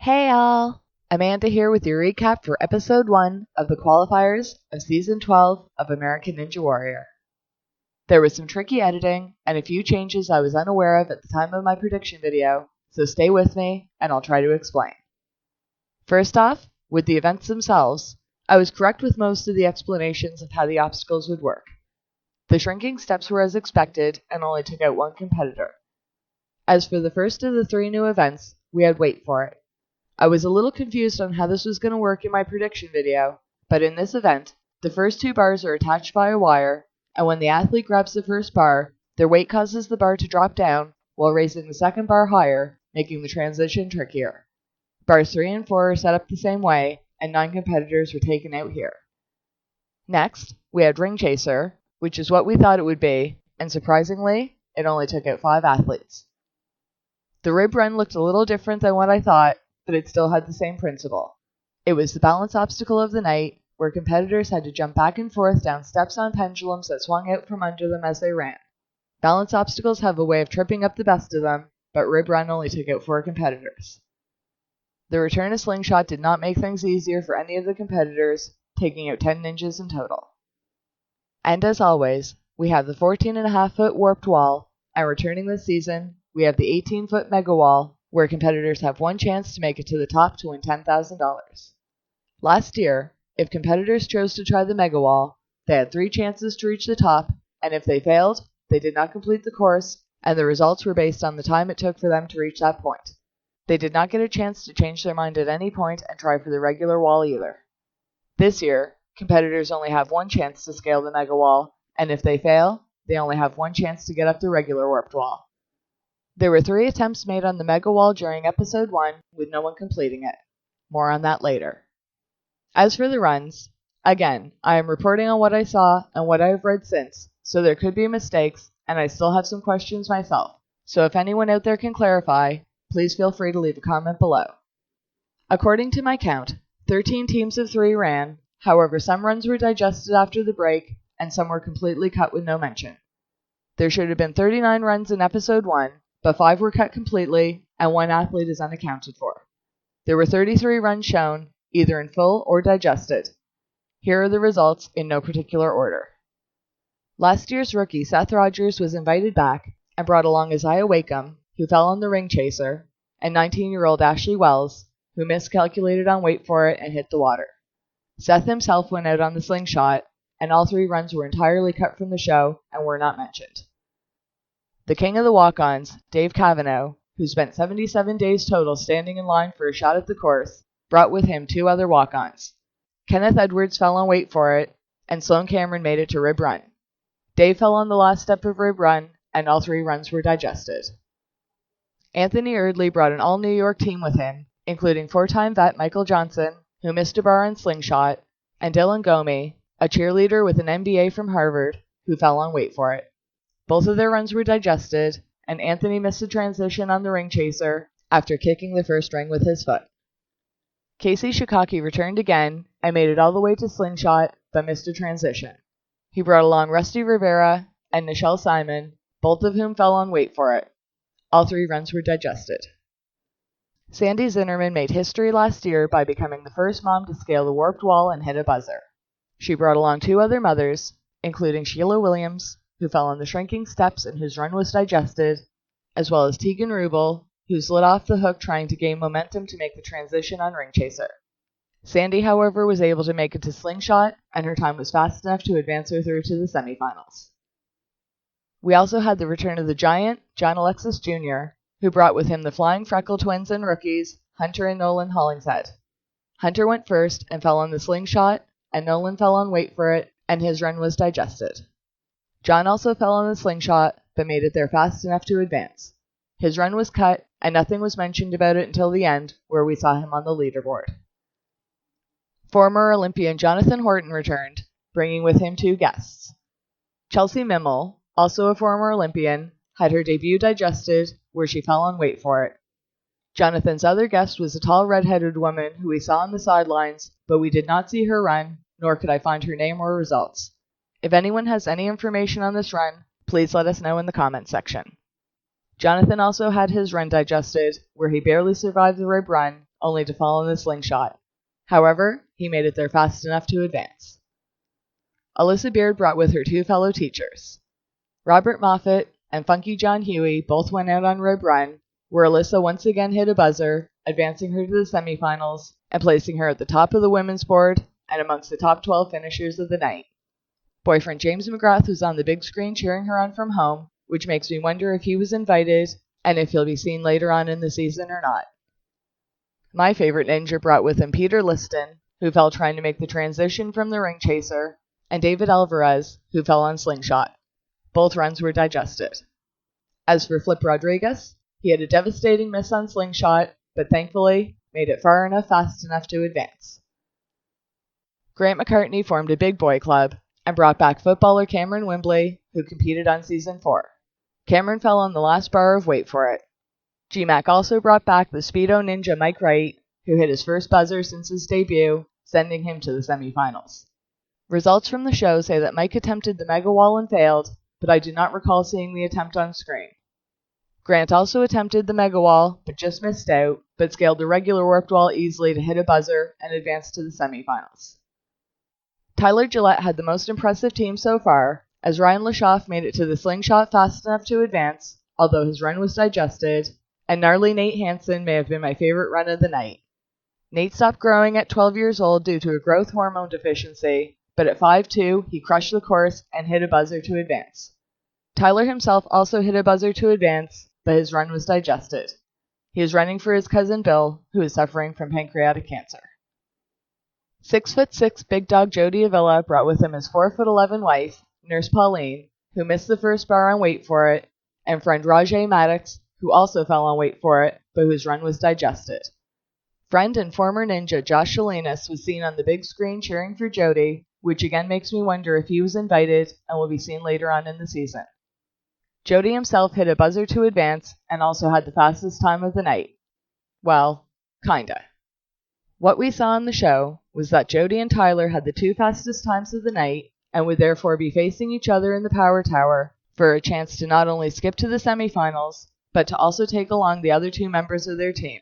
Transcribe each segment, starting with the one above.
Hey all! Amanda here with your recap for episode 1 of the Qualifiers of season 12 of American Ninja Warrior. There was some tricky editing and a few changes I was unaware of at the time of my prediction video, so stay with me and I'll try to explain. First off, with the events themselves, I was correct with most of the explanations of how the obstacles would work. The shrinking steps were as expected and only took out one competitor. As for the first of the 3 new events, we had Wait For It. I was a little confused on how this was going to work in my prediction video, but in this event, the first 2 bars are attached by a wire, and when the athlete grabs the first bar, their weight causes the bar to drop down while raising the second bar higher, making the transition trickier. Bars 3 and 4 are set up the same way, and 9 competitors were taken out here. Next, we had Ring Chaser, which is what we thought it would be, and surprisingly, it only took out 5 athletes. The rib run looked a little different than what I thought, but it still had the same principle. It was the balance obstacle of the night, where competitors had to jump back and forth down steps on pendulums that swung out from under them as they ran. Balance obstacles have a way of tripping up the best of them, but rib run only took out 4 competitors. The return of slingshot did not make things easier for any of the competitors, taking out 10 ninjas in total. And as always, we have the 14.5-foot warped wall, and returning this season, we have the 18-foot mega wall, where competitors have one chance to make it to the top to win $10,000. Last year, if competitors chose to try the mega wall, they had 3 chances to reach the top, and if they failed, they did not complete the course, and the results were based on the time it took for them to reach that point. They did not get a chance to change their mind at any point and try for the regular wall either. This year, competitors only have one chance to scale the mega wall, and if they fail, they only have one chance to get up the regular warped wall. There were 3 attempts made on the mega wall during episode 1, with no one completing it. More on that later. As for the runs, again, I am reporting on what I saw and what I have read since, so there could be mistakes, and I still have some questions myself, so if anyone out there can clarify, please feel free to leave a comment below. According to my count, 13 teams of 3 ran, however some runs were digested after the break, and some were completely cut with no mention. There should have been 39 runs in episode 1, but 5 were cut completely, and 1 athlete is unaccounted for. There were 33 runs shown, either in full or digested. Here are the results in no particular order. Last year's rookie Seth Rogers was invited back and brought along Isaiah Wakeham, who fell on the ring chaser, and 19-year-old Ashley Wells, who miscalculated on Wait For It and hit the water. Seth himself went out on the slingshot, and all 3 runs were entirely cut from the show and were not mentioned. The king of the walk-ons, Dave Cavanaugh, who spent 77 days total standing in line for a shot at the course, brought with him 2 other walk-ons. Kenneth Edwards fell on Wait For It, and Sloan Cameron made it to Rib Run. Dave fell on the last step of Rib Run, and all 3 runs were digested. Anthony Erdley brought an all-New York team with him, including 4-time vet Michael Johnson, who missed a bar on slingshot, and Dylan Gomey, a cheerleader with an MBA from Harvard, who fell on Wait For It. Both of their runs were digested, and Anthony missed a transition on the ring chaser after kicking the first ring with his foot. Casey Shikaki returned again and made it all the way to slingshot, but missed a transition. He brought along Rusty Rivera and Nichelle Simon, both of whom fell on Wait For It. All 3 runs were digested. Sandy Zinnerman made history last year by becoming the first mom to scale the warped wall and hit a buzzer. She brought along 2 other mothers, including Sheila Williams, who fell on the shrinking steps and whose run was digested, as well as Tegan Rubel, who slid off the hook trying to gain momentum to make the transition on Ring Chaser. Sandy, however, was able to make it to slingshot, and her time was fast enough to advance her through to the semifinals. We also had the return of the giant, John Alexis Jr., who brought with him the Flying Freckle twins and rookies, Hunter and Nolan Hollingshead. Hunter went first and fell on the slingshot, and Nolan fell on Wait For It, and his run was digested. John also fell on the slingshot, but made it there fast enough to advance. His run was cut, and nothing was mentioned about it until the end, where we saw him on the leaderboard. Former Olympian Jonathan Horton returned, bringing with him 2 guests. Chelsea Mimmel, also a former Olympian, had her debut digested, where she fell on Wait For It. Jonathan's other guest was a tall red-headed woman who we saw on the sidelines, but we did not see her run, nor could I find her name or results. If anyone has any information on this run, please let us know in the comments section. Jonathan also had his run digested, where he barely survived the rib run, only to fall in the slingshot. However, he made it there fast enough to advance. Alyssa Beard brought with her 2 fellow teachers. Robert Moffat and Funky John Huey both went out on Rib Run, where Alyssa once again hit a buzzer, advancing her to the semifinals and placing her at the top of the women's board and amongst the top 12 finishers of the night. Boyfriend James McGrath was on the big screen cheering her on from home, which makes me wonder if he was invited and if he'll be seen later on in the season or not. My favorite ninja brought with him Peter Liston, who fell trying to make the transition from the ring chaser, and David Alvarez, who fell on slingshot. Both runs were digested. As for Flip Rodriguez, he had a devastating miss on slingshot, but thankfully made it far enough fast enough to advance. Grant McCartney formed a big boy club and brought back footballer Cameron Wimbley, who competed on season 4. Cameron fell on the last bar of Wait For It. GMAC also brought back the Speedo Ninja Mike Wright, who hit his first buzzer since his debut, sending him to the semifinals. Results from the show say that Mike attempted the mega wall and failed, but I do not recall seeing the attempt on screen. Grant also attempted the mega wall, but just missed out, but scaled the regular warped wall easily to hit a buzzer and advance to the semifinals. Tyler Gillette had the most impressive team so far, as Ryan Lashoff made it to the slingshot fast enough to advance, although his run was digested, and gnarly Nate Hansen may have been my favorite run of the night. Nate stopped growing at 12 years old due to a growth hormone deficiency, but at 5'2", he crushed the course and hit a buzzer to advance. Tyler himself also hit a buzzer to advance, but his run was digested. He is running for his cousin Bill, who is suffering from pancreatic cancer. 6'6" big dog Jody Avila brought with him his 4'11" wife, Nurse Pauline, who missed the first bar on Wait For It, and friend Rajay Maddox, who also fell on Wait For It, but whose run was digested. Friend and former ninja Josh Shalinas was seen on the big screen cheering for Jody, which again makes me wonder if he was invited and will be seen later on in the season. Jody himself hit a buzzer to advance and also had the fastest time of the night. Well, kinda. What we saw in the show was that Jody and Tyler had the 2 fastest times of the night and would therefore be facing each other in the Power Tower for a chance to not only skip to the semifinals, but to also take along the other 2 members of their team.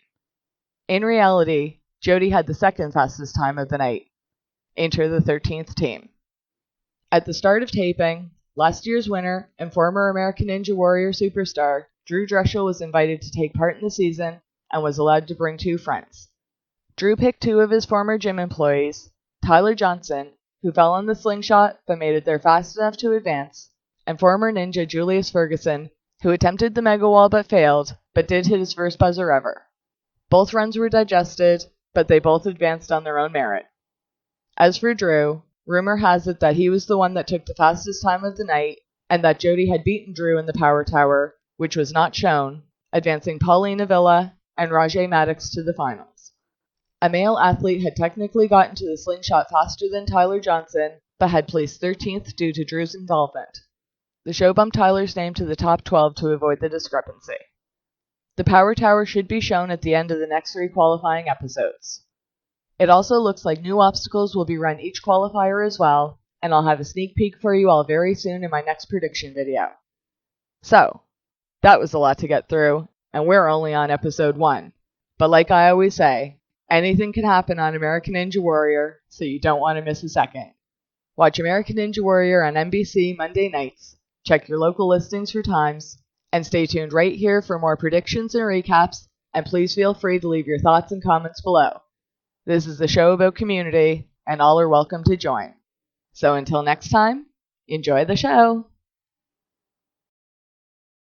In reality, Jody had the 2nd fastest time of the night. Enter the 13th team. At the start of taping, last year's winner and former American Ninja Warrior superstar Drew Dreschel was invited to take part in the season and was allowed to bring 2 friends. Drew picked 2 of his former gym employees, Tyler Johnson, who fell on the slingshot but made it there fast enough to advance, and former ninja Julius Ferguson, who attempted the mega wall but failed, but did hit his first buzzer ever. Both runs were digested, but they both advanced on their own merit. As for Drew, rumor has it that he was the one that took the fastest time of the night, and that Jody had beaten Drew in the Power Tower, which was not shown, advancing Pauline Avila and Rajay Maddox to the finals. A male athlete had technically gotten to the slingshot faster than Tyler Johnson, but had placed 13th due to Drew's involvement. The show bumped Tyler's name to the top 12 to avoid the discrepancy. The Power Tower should be shown at the end of the next 3 qualifying episodes. It also looks like new obstacles will be run each qualifier as well, and I'll have a sneak peek for you all very soon in my next prediction video. So, that was a lot to get through, and we're only on episode 1. But like I always say, anything can happen on American Ninja Warrior, so you don't want to miss a second. Watch American Ninja Warrior on NBC Monday nights, check your local listings for times, and stay tuned right here for more predictions and recaps, and please feel free to leave your thoughts and comments below. This is a show about community, and all are welcome to join. So until next time, enjoy the show!